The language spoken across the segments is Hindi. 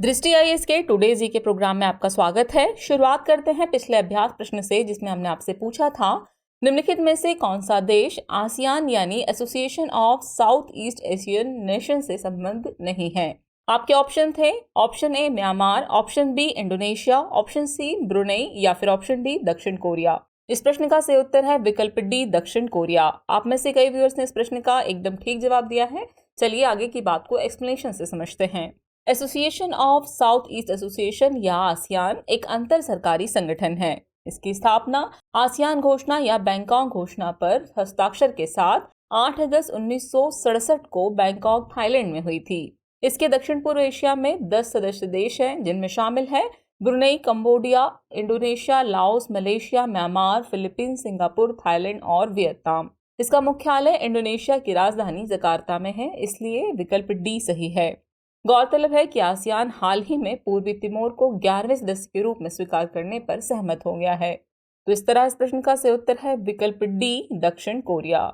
दृष्टि आईएएस के टुडे जी के प्रोग्राम में आपका स्वागत है। शुरुआत करते हैं पिछले अभ्यास प्रश्न से, जिसमें हमने आपसे पूछा था निम्नलिखित में से कौन सा देश आसियान यानी association of South East Asian nation से संबंध नहीं है। आपके ऑप्शन थे option A Myanmar, option B Indonesia, option C Brunei या फिर ऑप्शन डी दक्षिण कोरिया। इस प्रश्न का सही उत्तर है विकल्प डी दक्षिण कोरिया। आप में से कई व्यूअर्स ने इस प्रश्न का एकदम ठीक जवाब दिया है। चलिए आगे की बात को एक्सप्लेनेशन से समझते हैं। Association of South east association या आसियान एक अंतर सरकारी संगठन है। इसकी स्थापना आसियान घोषणा या बैंकॉक घोषणा पर हस्ताक्षर के साथ 8 अगस्त 1967 को बैंकॉक थाईलैंड में हुई थी। इसके दक्षिण पूर्व एशिया में 10 सदस्य देश हैं, जिनमें शामिल है Brunei, Cambodia, Indonesia, Laos, Malaysia, Myanmar, Philippines, Singapore, Thailand और वियतनाम। इसका मुख्यालय इंडोनेशिया की राजधानी जकार्ता में है, इसलिए विकल्प डी सही है। गौरतलब है कि आसियान हाल ही में पूर्वी तिमोर को 11वें सदस्य के रूप में स्वीकार करने पर सहमत हो गया है। तो इस तरह इस प्रश्न का सही उत्तर है विकल्प डी दक्षिण कोरिया।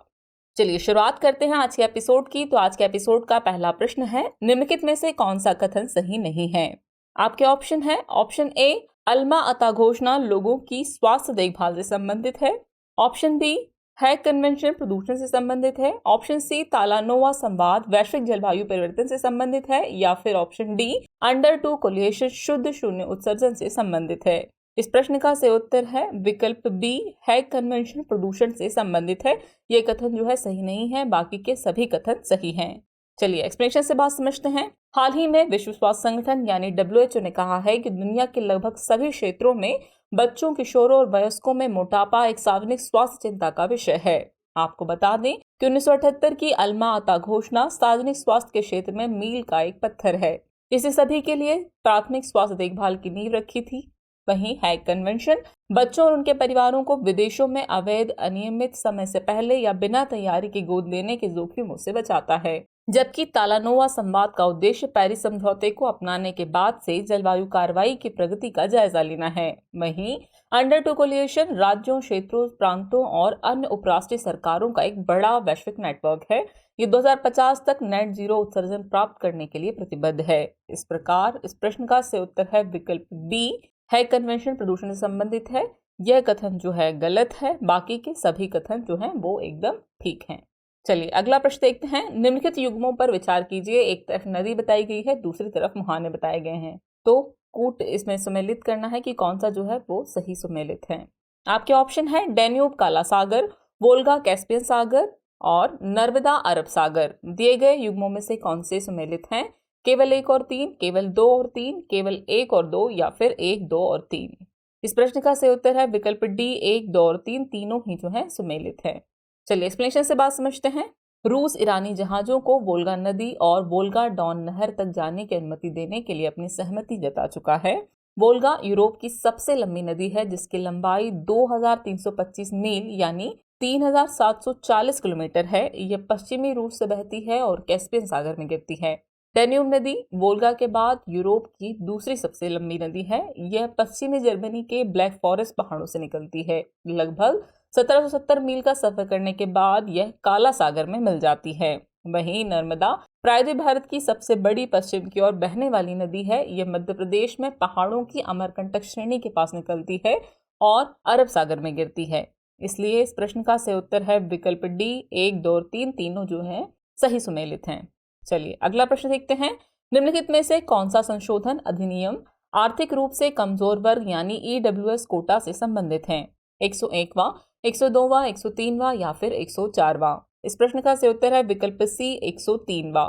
चलिए शुरुआत करते हैं आज के एपिसोड की। तो आज के एपिसोड का पहला प्रश्न है निम्नलिखित में से कौन सा कथन सही नहीं है। आपके ऑप्शन है ऑप्शन ए अल्मा अता घोषणा लोगों की स्वास्थ्य देखभाल से संबंधित है, ऑप्शन बी हैग कन्वेंशन प्रदूषण से संबंधित है, ऑप्शन सी तालानोवा संवाद वैश्विक जलवायु परिवर्तन से संबंधित है या फिर ऑप्शन डी अंडर 2 कोलिएशन शुद्ध शून्य उत्सर्जन से संबंधित है। इस प्रश्न का सही उत्तर है विकल्प बी हैग कन्वेंशन प्रदूषण से संबंधित है। ये कथन जो है सही नहीं है, बाकी के सभी कथन सही हैं। चलिए एक्सप्लेनेशन से बात समझते हैं। हाल ही में विश्व स्वास्थ्य संगठन यानी WHO ने कहा है कि दुनिया के लगभग सभी क्षेत्रों में बच्चों, किशोरों और वयस्कों में मोटापा एक सार्वजनिक स्वास्थ्य चिंता का विषय है। आपको बता दें कि 1978 की अल्मा अता घोषणा सार्वजनिक स्वास्थ्य के क्षेत्र में मील का एक पत्थर है। इसे सभी के लिए प्राथमिक स्वास्थ्य देखभाल की नींव रखी थी। वहीं हैग कन्वेंशन बच्चों और उनके परिवारों को विदेशों में अवैध, अनियमित, समय से पहले या बिना तैयारी के गोद लेने के जोखिमों से बचाता है, जबकि तालानोवा संवाद का उद्देश्य पेरिस समझौते को अपनाने के बाद से जलवायु कार्रवाई की प्रगति का जायजा लेना है। वहीं अंडर 2 कोलिएशन राज्यों, क्षेत्रों, प्रांतों और अन्य उपराष्ट्रीय सरकारों का एक बड़ा वैश्विक नेटवर्क है। ये 2050 तक नेट जीरो उत्सर्जन प्राप्त करने के लिए प्रतिबद्ध है। इस प्रकार इस प्रश्न का सही उत्तर है विकल्प बी हैग कन्वेंशन प्रदूषण से संबंधित है। यह कथन जो है गलत है, बाकी के सभी कथन जो हैं वो एकदम ठीक हैं। चलिए अगला प्रश्न देखते हैं। निम्नलिखित युग्मों पर विचार कीजिए। एक तरफ नदी बताई गई है, दूसरी तरफ मुहाने बताए गए हैं, तो कूट इसमें सुमेलित करना है कि कौन सा जो है वो सही सुमेलित है। आपके ऑप्शन है डेन्यूब काला सागर, वोल्गा कैस्पियन सागर और नर्मदा अरब सागर। दिए गए युग्मों में से कौन से सुमेलित हैं? केवल 1 और 3, केवल 2 और 3, केवल 1 और 2 या फिर 1, 2 और 3। इस प्रश्न का सही उत्तर है विकल्प डी 1, 2 और 3 तीनों ही जो है सुमेलित है। चलिए एक्सप्लेनेशन से बात समझते हैं। रूस ईरानी जहाजों को वोल्गा नदी और वोल्गा डॉन नहर तक जाने की अनुमति देने के लिए अपनी सहमति जता चुका है। वोल्गा यूरोप की सबसे लंबी नदी है, जिसकी लंबाई 2325 मील यानी 3740 किलोमीटर है। यह पश्चिमी रूस से बहती है और कैस्पियन सागर में गिरती है। डेन्यूब नदी वोल्गा के बाद यूरोप की दूसरी सबसे लंबी नदी है। यह पश्चिमी जर्मनी के ब्लैक फॉरेस्ट पहाड़ों से निकलती है। लगभग 1770 मील का सफर करने के बाद यह काला सागर में मिल जाती है। वहीं नर्मदा प्रायद्वीप भारत की सबसे बड़ी पश्चिम की ओर बहने वाली नदी है। यह मध्य प्रदेश में पहाड़ों की अमरकंटक श्रेणी के पास निकलती है और अरब सागर में गिरती है। इसलिए इस प्रश्न का सही उत्तर है विकल्प डी 1, 2 और 3 तीनों जो है सही सुमेलित हैं। चलिए अगला प्रश्न देखते हैं। निम्नलिखित में से कौन सा संशोधन अधिनियम आर्थिक रूप से कमजोर वर्ग यानी ईडब्ल्यूएस कोटा से संबंधित है? 101वां, 102वां, 103वां या फिर 104वां। इस प्रश्न का सही उत्तर है विकल्प सी 103वां।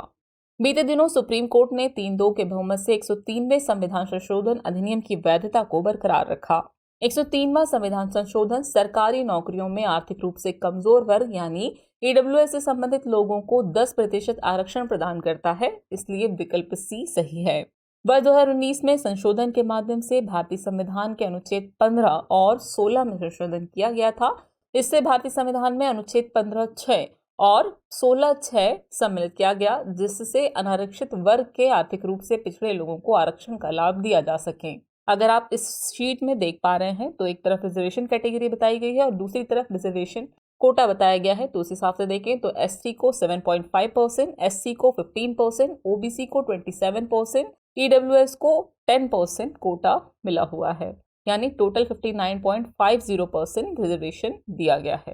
बीते दिनों सुप्रीम कोर्ट ने 3-2 के बहुमत से 103वें संविधान संशोधन अधिनियम की वैधता को बरकरार रखा। 103वां संविधान संशोधन सरकारी नौकरियों में आर्थिक रूप से कमजोर वर्ग यानी ईडब्ल्यूएस से संबंधित लोगों को 10% आरक्षण प्रदान करता है, इसलिए विकल्प सी सही है। वर्ष 2019 में संशोधन के माध्यम से भारतीय संविधान के अनुच्छेद 15 और 16 में संशोधन किया गया था। इससे भारतीय संविधान में अनुच्छेद 15(6) और 16(6) सम्मिलित किया गया, जिससे अनारक्षित वर्ग के आर्थिक रूप से पिछड़े लोगों को आरक्षण का लाभ दिया जा सके। अगर आप इस शीट में देख पा रहे हैं तो एक तरफ रिजर्वेशन कैटेगरी बताई गई है और दूसरी तरफ रिजर्वेशन कोटा बताया गया है। तो उस हिसाब से देखें तो एससी को 7.5%, एससी को 15%, ओबीसी को 27%, EWS को 10% कोटा मिला हुआ है, यानी टोटल 59.50% रिजर्वेशन दिया गया है।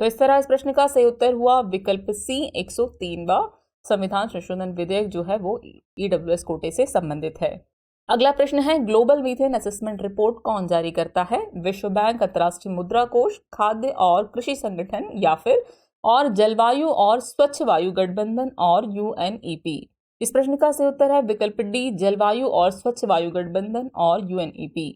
तो इस तरह इस प्रश्न का सही उत्तर हुआ विकल्प सी, 103वां संविधान संशोधन विधेयक जो है वो EWS कोटे से संबंधित है। अगला प्रश्न है, ग्लोबल मीथेन असेसमेंट रिपोर्ट कौन जारी करता है? विश्व बैंक, अंतर्राष्ट्रीय मुद्रा कोष, खाद्य और कृषि संगठन या फिर और जलवायु और स्वच्छ वायु गठबंधन और UNEP। इस प्रश्न का सही उत्तर है विकल्प डी, जलवायु और स्वच्छ वायु गठबंधन और UNEP।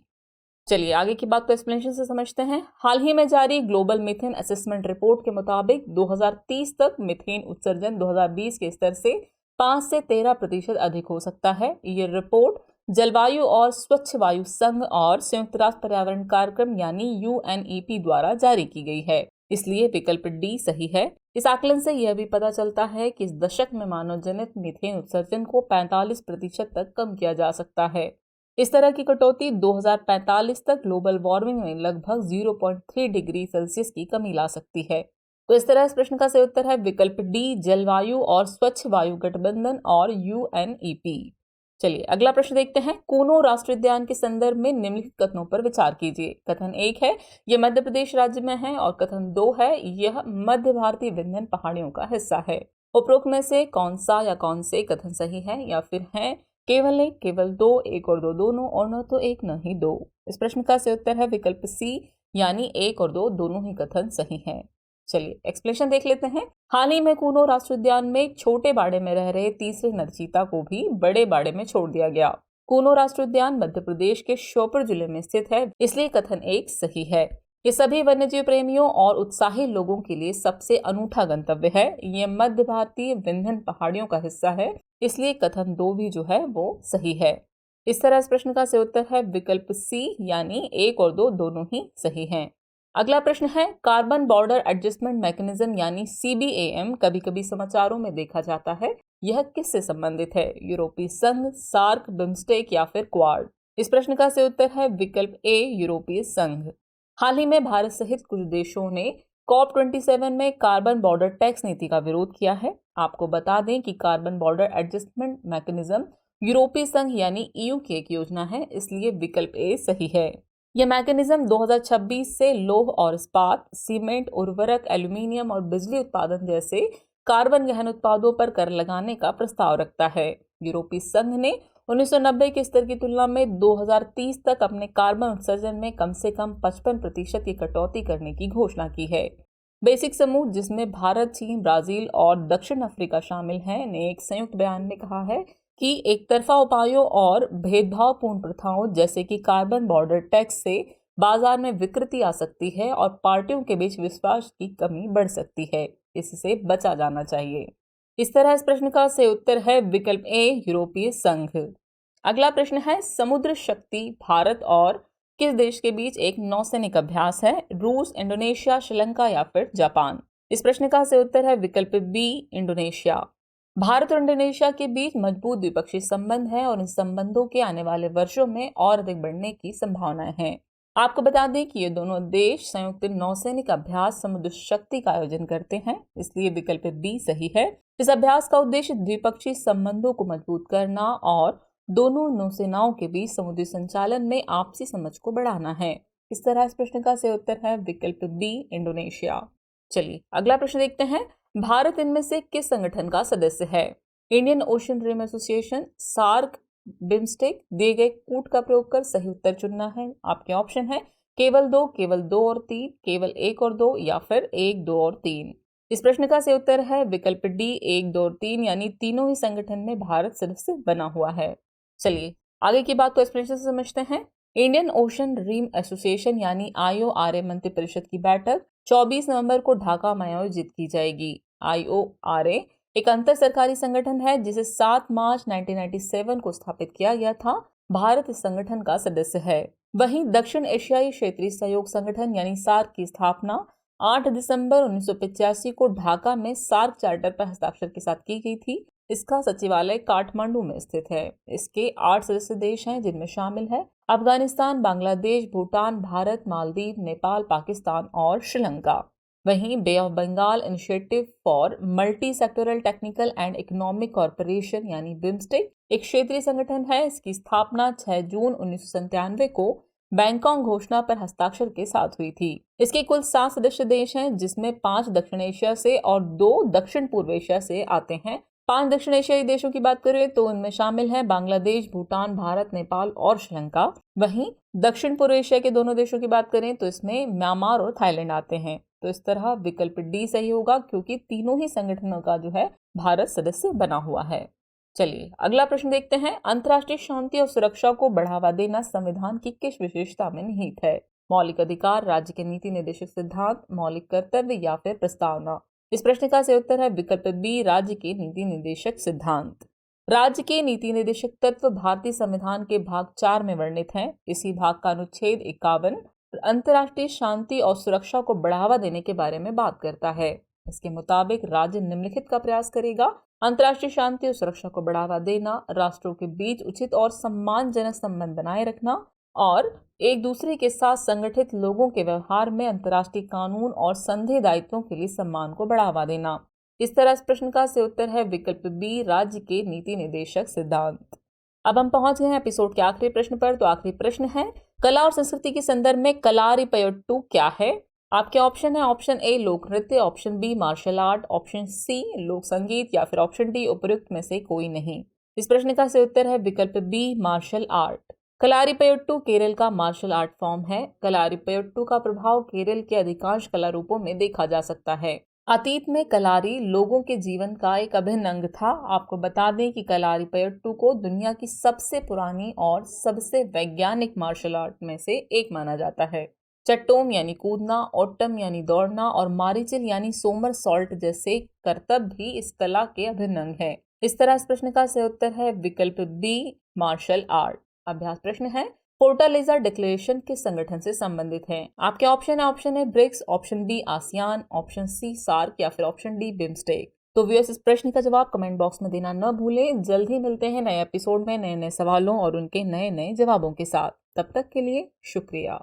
चलिए आगे की बात को एक्सप्लेनेशन से समझते हैं। हाल ही में जारी ग्लोबल मीथेन असेसमेंट रिपोर्ट के मुताबिक 2030 तक मीथेन उत्सर्जन 2020 के स्तर से 5 से 13% अधिक हो सकता है। ये रिपोर्ट जलवायु और स्वच्छ वायु संघ और संयुक्त राष्ट्र पर्यावरण कार्यक्रम यानी UNEP द्वारा जारी की गई है, इसलिए विकल्प डी सही है। इस आकलन से यह भी पता चलता है कि इस दशक में मानव जनित मीथेन उत्सर्जन को 45% तक कम किया जा सकता है। इस तरह की कटौती 2045 तक ग्लोबल वार्मिंग में लगभग 0.3 डिग्री सेल्सियस की कमी ला सकती है। तो इस तरह इस प्रश्न का सही उत्तर है विकल्प डी, जलवायु और स्वच्छ वायु गठबंधन और UNEP। चलिए अगला प्रश्न देखते हैं। कूनो राष्ट्रीय उद्यान के संदर्भ में निम्नलिखित कथनों पर विचार कीजिए। कथन 1 है यह मध्य प्रदेश राज्य में है और कथन 2 है यह मध्य भारतीय विंध्य पहाड़ियों का हिस्सा है। उपरोक्त में से कौन सा या कौन से कथन सही है या फिर है केवल एक, केवल दो, एक और दो दोनों और न तो एक न ही दो। इस प्रश्न का सही उत्तर है विकल्प सी, यानी एक और दो दोनों ही कथन सही हैं। चलिए एक्सप्लेनेशन देख लेते हैं। हाल ही में कूनो राष्ट्रीय उद्यान में छोटे बाड़े में रह रहे तीसरे नर चीता को भी बड़े बाड़े में छोड़ दिया गया। कूनो राष्ट्रीय उद्यान मध्य प्रदेश के श्योपुर जिले में स्थित है, इसलिए कथन 1 सही है। ये सभी वन्यजीव प्रेमियों और उत्साही लोगों के लिए सबसे अनूठा गंतव्य है। ये मध्य भारतीय विंध्य पहाड़ियों का हिस्सा है, इसलिए कथन 2 भी जो है वो सही है। इस तरह इस प्रश्न का सही उत्तर है विकल्प सी, यानी एक और दो दोनों ही सही हैं। अगला प्रश्न है, कार्बन बॉर्डर एडजस्टमेंट मैकेनिज्म यानी CBAM कभी कभी समाचारों में देखा जाता है। यह किससे संबंधित है? यूरोपीय संघ, सार्क, बिम्स्टेक या फिर क्वाड। इस प्रश्न का सही उत्तर है विकल्प ए, यूरोपीय संघ। हाल ही में भारत सहित कुछ देशों ने COP27 में कार्बन बॉर्डर टैक्स नीति का विरोध किया है। आपको बता दें कि कार्बन बॉर्डर एडजस्टमेंट मैकेनिज्म यूरोपीय संघ यानी EU की एक योजना है, इसलिए विकल्प ए सही है। यह मैकेनिज्म 2026 से लौह और इस्पात, सीमेंट, उर्वरक, एल्यूमिनियम और बिजली उत्पादन जैसे कार्बन गहन उत्पादों पर कर लगाने का प्रस्ताव रखता है। यूरोपीय संघ ने 1990 के स्तर की तुलना में 2030 तक अपने कार्बन उत्सर्जन में कम से कम 55% की कटौती करने की घोषणा की है। बेसिक समूह जिसमें भारत, चीन, ब्राजील और दक्षिण अफ्रीका शामिल हैं, ने एक संयुक्त बयान में कहा है कि एक तरफा उपायों और भेदभावपूर्ण प्रथाओं जैसे कि कार्बन बॉर्डर टैक्स से बाजार में विकृति आ सकती है और पार्टियों के बीच विश्वास की कमी बढ़ सकती है। इससे बचा जाना चाहिए। इस तरह इस प्रश्न का सही उत्तर है विकल्प ए, यूरोपीय संघ। अगला प्रश्न है, समुद्र शक्ति भारत और किस देश के बीच एक नौसैनिक अभ्यास है? रूस, इंडोनेशिया, श्रीलंका या फिर जापान। इस प्रश्न का सही उत्तर है विकल्प बी, इंडोनेशिया। भारत और इंडोनेशिया के बीच मजबूत द्विपक्षीय संबंध है और इन संबंधों के आने वाले वर्षों में और अधिक बढ़ने की संभावनाएं हैं। आपको बता दें कि ये दोनों देश संयुक्त नौसैनिक अभ्यास समुद्र शक्ति का आयोजन करते हैं, इसलिए विकल्प बी सही है। इस अभ्यास का उद्देश्य द्विपक्षीय संबंधों को मजबूत करना और दोनों नौसेनाओं के बीच समुद्री संचालन में आपसी समझ को बढ़ाना है। इस तरह इस प्रश्न का सही उत्तर है विकल्प बी, इंडोनेशिया। चलिए अगला प्रश्न देखते हैं। भारत इनमें से किस संगठन का सदस्य है? Indian Ocean Rim Association, SAARC, BIMSTEC. दिए गए कूट का प्रयोग कर सही उत्तर चुनना है। आपके ऑप्शन है केवल दो और तीन, केवल एक और दो या फिर एक, दो और तीन। इस प्रश्न का सही उत्तर है विकल्प डी, एक, दो और तीन, यानी तीनों ही संगठन में भारत सदस्य बना हुआ है। चलिए आगे की बात को एक्सप्लेनेशन से समझते हैं। इंडियन ओशन रिम एसोसिएशन यानी IORA मंत्रिपरिषद की बैठक 24 नवंबर को ढाका में आयोजित की जाएगी। IORA एक अंतर सरकारी संगठन है जिसे 7 मार्च 1997 को स्थापित किया गया था। भारत इस संगठन का सदस्य है। वहीं दक्षिण एशियाई क्षेत्रीय सहयोग संगठन यानी सार्क की स्थापना 8 दिसंबर 1985 को ढाका में सार्क चार्टर पर हस्ताक्षर के साथ की गई थी। इसका सचिवालय काठमांडू में स्थित है। इसके 8 सदस्य देश हैं जिनमें शामिल है अफगानिस्तान, बांग्लादेश, भूटान, भारत, मालदीव, नेपाल, पाकिस्तान और श्रीलंका। वहीं bay of Bengal initiative for multi sectoral technical and economic corporation यानी बिम्स्टेक एक क्षेत्रीय संगठन है। इसकी स्थापना 6 जून 1997 को बैंकॉक घोषणा पर हस्ताक्षर के साथ हुई थी। इसके कुल 7 सदस्य देश हैं, जिसमें 5 दक्षिण एशिया से और 2 दक्षिण पूर्व एशिया से आते हैं। 5 दक्षिण एशियाई देशों की बात करें तो इनमें शामिल हैं बांग्लादेश, भूटान, भारत, नेपाल और श्रीलंका। वहीं दक्षिण पूर्व एशिया के दोनों देशों की बात करें तो इसमें म्यांमार और थाईलैंड आते हैं। तो इस तरह विकल्प डी सही होगा, क्योंकि तीनों ही संगठनों का जो है भारत सदस्य बना हुआ है। चलिए अगला प्रश्न देखते हैं। अंतर्राष्ट्रीय शांति और सुरक्षा को बढ़ावा देना संविधान की किस विशेषता में निहित है? मौलिक अधिकार, राज्य के नीति निर्देशक सिद्धांत, मौलिक कर्तव्य या फिर प्रस्तावना? इस प्रश्न का सही उत्तर है विकल्प बी, राज्य के नीति निर्देशक सिद्धांत। राज्य के नीति निर्देशक तत्व भारतीय संविधान के भाग 4 में वर्णित हैं। इसी भाग का अनुच्छेद 51 अंतर्राष्ट्रीय शांति और सुरक्षा को बढ़ावा देने के बारे में बात करता है। इसके मुताबिक राज्य निम्नलिखित का प्रयास करेगा: अंतर्राष्ट्रीय शांति और सुरक्षा को बढ़ावा देना, राष्ट्रों के बीच उचित और सम्मानजनक संबंध बनाए रखना और एक दूसरे के साथ संगठित लोगों के व्यवहार में अंतर्राष्ट्रीय कानून और संधि दायित्वों के लिए सम्मान को बढ़ावा देना। इस तरह इस प्रश्न का सही उत्तर है विकल्प बी, राज्य के नीति निर्देशक सिद्धांत। अब हम पहुंच गए हैं एपिसोड के आखिरी प्रश्न पर। तो आखिरी प्रश्न है, कला और संस्कृति के संदर्भ में कलारिपयट्टू क्या है? आपके ऑप्शन है ऑप्शन ए लोक नृत्य, option B martial art, option C लोक संगीत या फिर ऑप्शन डी उपयुक्त में से कोई नहीं। इस प्रश्न का सही उत्तर है विकल्प B, martial art. Kalaripayattu Kerala का मार्शल आर्ट फॉर्म है। कलारिपयट्टू का प्रभाव केरल के अधिकांश कला रूपों में देखा जा सकता है। अतीत में कलारी लोगों के जीवन का एक अभिन्न अंग था। आपको बता दें कि कलारिपयट्टू को दुनिया की सबसे पुरानी और सबसे वैज्ञानिक मार्शल आर्ट में से एक माना जाता है। चट्टोम यानी कूदना, ओट्टम यानी दौड़ना और मारीचिल यानी सोमर सॉल्ट जैसे करतब भी इस कला के अभिन्न अंग है। इस तरह इस प्रश्न का सही उत्तर है विकल्प बी, मार्शल आर्ट। अभ्यास प्रश्न है, फोर्टालेजा डिक्लेरेशन किस संगठन से संबंधित है? आपके ऑप्शन है BRICS, option B ASEAN, option C SAARC या फिर ऑप्शन डी बिम्स्टेक। तो व्यूअर्स, इस प्रश्न का जवाब कमेंट बॉक्स में देना न भूलें। जल्द ही मिलते हैं नए एपिसोड में नए नए सवालों और उनके नए नए जवाबों के साथ। तब तक के लिए शुक्रिया।